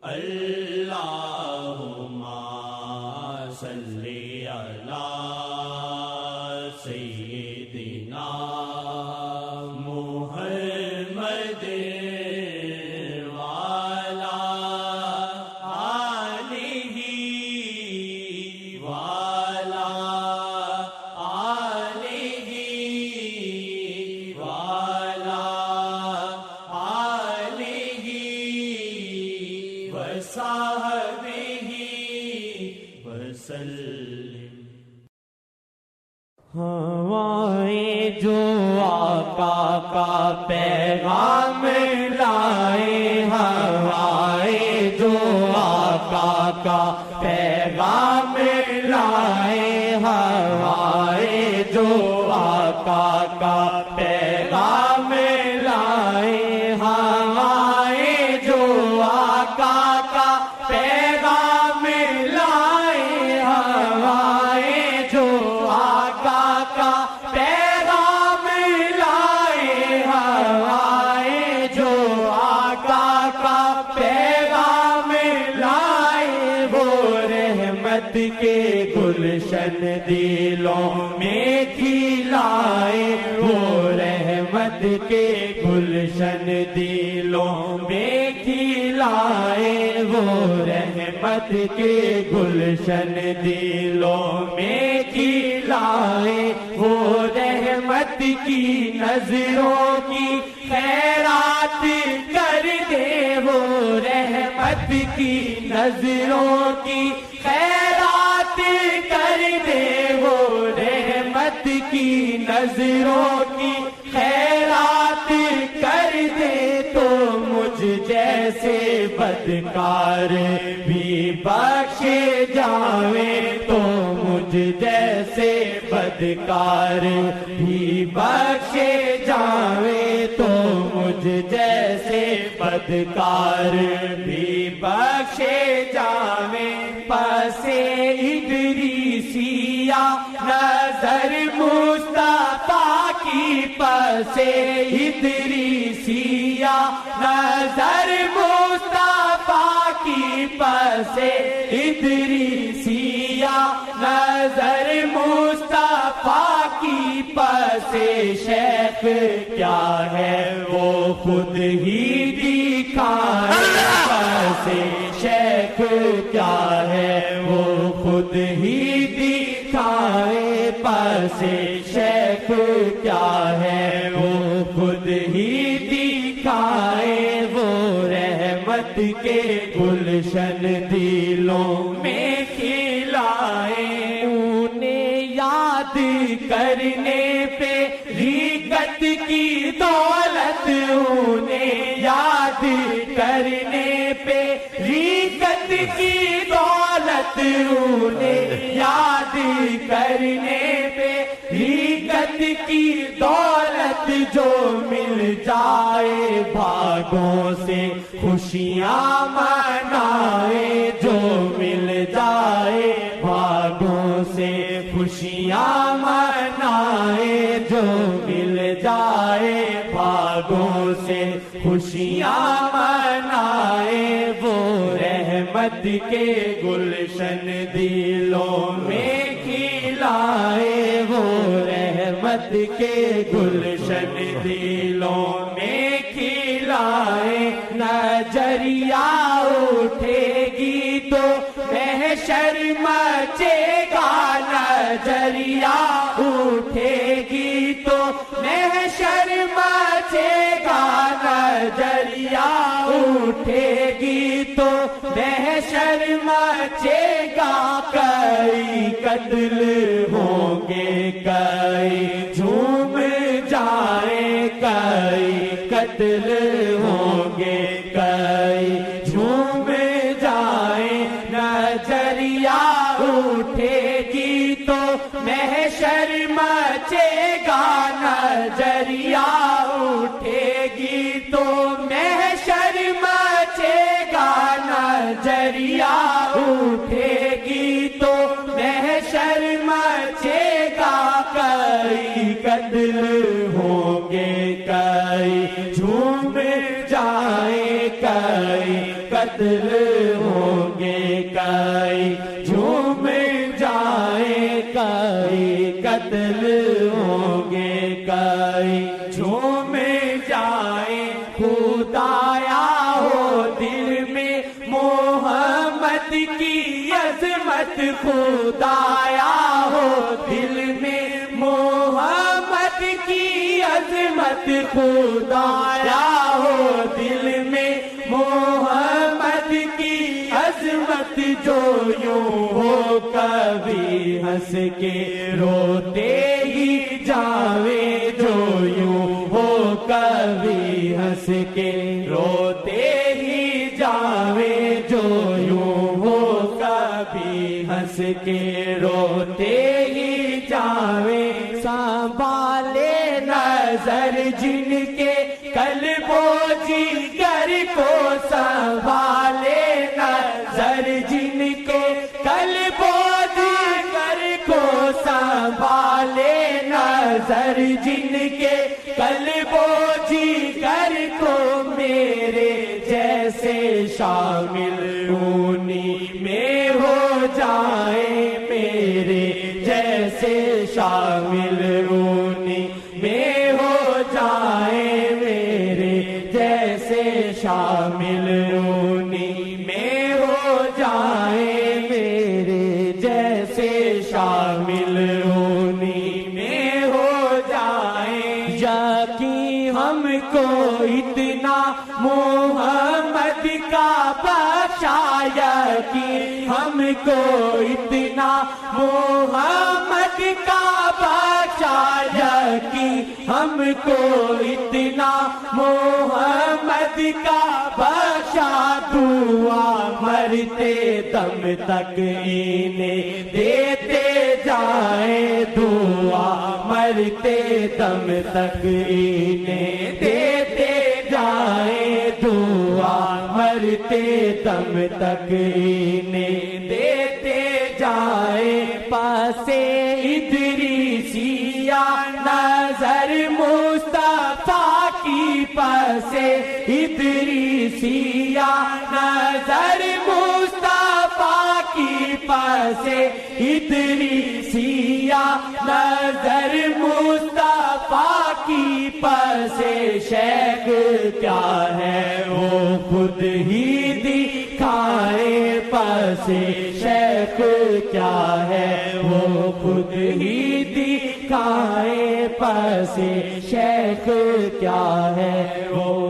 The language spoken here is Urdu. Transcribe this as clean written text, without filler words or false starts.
اللہم صلی علی سیدنا محمد وعلی آلہ وعلی آلہ وعلی آلہ وصحبہ وسلم۔ ہوائیں جو آقا کا پیغام لائے، ہوائیں جو آقا کا پیغام لائے، ہوائیں جو آقا کا پیغام لائے، ہوائیں جو آقا کا پیغام لائے، ہوائیں جو آقا کا پیغام لائے، ہوائیں جو آقا کا پیغام لائے، وہ رحمت کے گلشن دلوں میں کھلائے، وہ رحمت کے گلشن دلوں میں کھلائے، وہ رحمت کے گلشن دلوں میں کھلائے، وہ رحمت کی نظروں کی خیرات کر دے، وہ رحمت کی نظروں کی خیرات کر دے، وہ رحمت کی نظروں کی خیرات کر دے، تو مجھ جیسے بدکار بھی بخشے جاویں، تو مجھ جیسے بدکار بھی بخشے جاویں، تو مجھ جیسے بدکار بھی بخشے جاویں، پسے ادریسیہ نظر مصطفیٰ کی، پسے ادریسیہ نظر مصطفیٰ کی، پسے ادریسیہ نظر مصطفیٰ کی، پسے شیخ کیا ہے وہ خود ہی دکھائے، پسے شیخ کیا ہے وہ خود ہی دکھائے، پسے شیخ کیا ہے وہ خود ہی دکھائے، وہ رحمت کے گلشن دلوں میں کھلائے، انہیں یاد کرنے پہ ریگت کی دولت، انہیں یاد کرنے پہ ریگت کی دولت، انہیں یاد کرنے پہ ریگت کی دولت، جو مل جائے بھاگوں سے خوشیاں منائے، جو مل جائے بھاگوں سے خوشیاں منائے، جو مل جائے بھاگوں سے خوشیاں منائے، وہ رحمت کے گلشن دلوں میں کھلائے، وہ رحمت کے گلشن دلوں میں کھلائے، نظریہ اٹھے گی تو محشر مچے گا، نظریہ اٹھے گی تو محشر مچے گا، نظریہ اٹھے گی تو محشر مچے گا، کئی قتل ہوں گے کئی جھوم جائیں، کئی قتل ہوں گے کئی جھوم جائیں، نظریہ اٹھے گی تو محشر مچے گا، نظریہ اٹھے گی تو محشر مچے گا، نظریہ اٹھے گی تو محشر مچے گا، کئی قتل ہوں گے کئی جھوم جائیں، کئی قتل کئی قتل ہوں گے کئی جھوم جائیں خدایا ہو دل میں محمد کی عظمت خدایا ہو دل میں محمد کی عظمت خدایا ہو دل میں محمد کی عظمت جو یوں ہو کبھی ہنس کے روتے ہی جاوے جو یوں ہو کبھی ہنس کے روتے ہی جاوے جو یوں ہو کبھی ہنس کے روتے ہی جاوے سنبھالے نظر جن کے قلب و جگر کو سنبھالے نظر جن کے قلب و جگر کو سنبھالے نظر جن کے قلب و جگر کو میرے جیسے شامل انہی میں ہو جائیں میرے جیسے شامل انہی میں ہو جائیں میرے جیسے شامل انہی میں ہو جائیں میرے جیسے شامل انہی میں ہو جائیں یقین ہم کو اتنا محمد کا بخشا یقین ہم کو اتنا محمد کا بخشا یقین ہم کو اتنا محمد کا بخشا دعا مرتے دم تک انہیں دیتے جائیں دعا مرتے دم تک انہیں دیتے جائیں دعا مرتے دم تک انہیں دیتے جائیں پاسے ادریسیہ نظر مصطفیٰ کی پاسے ادریسیہ نظر مصطفیٰ کی پاسے ادریسیہ نظر مصطفیٰ کی پاسے شیخ کیا ہے وہ خود ہی دکھائے پاسے شیخ کیا ہے وہ خود ہی دکھائے پاسے شیخ کیا ہے وہ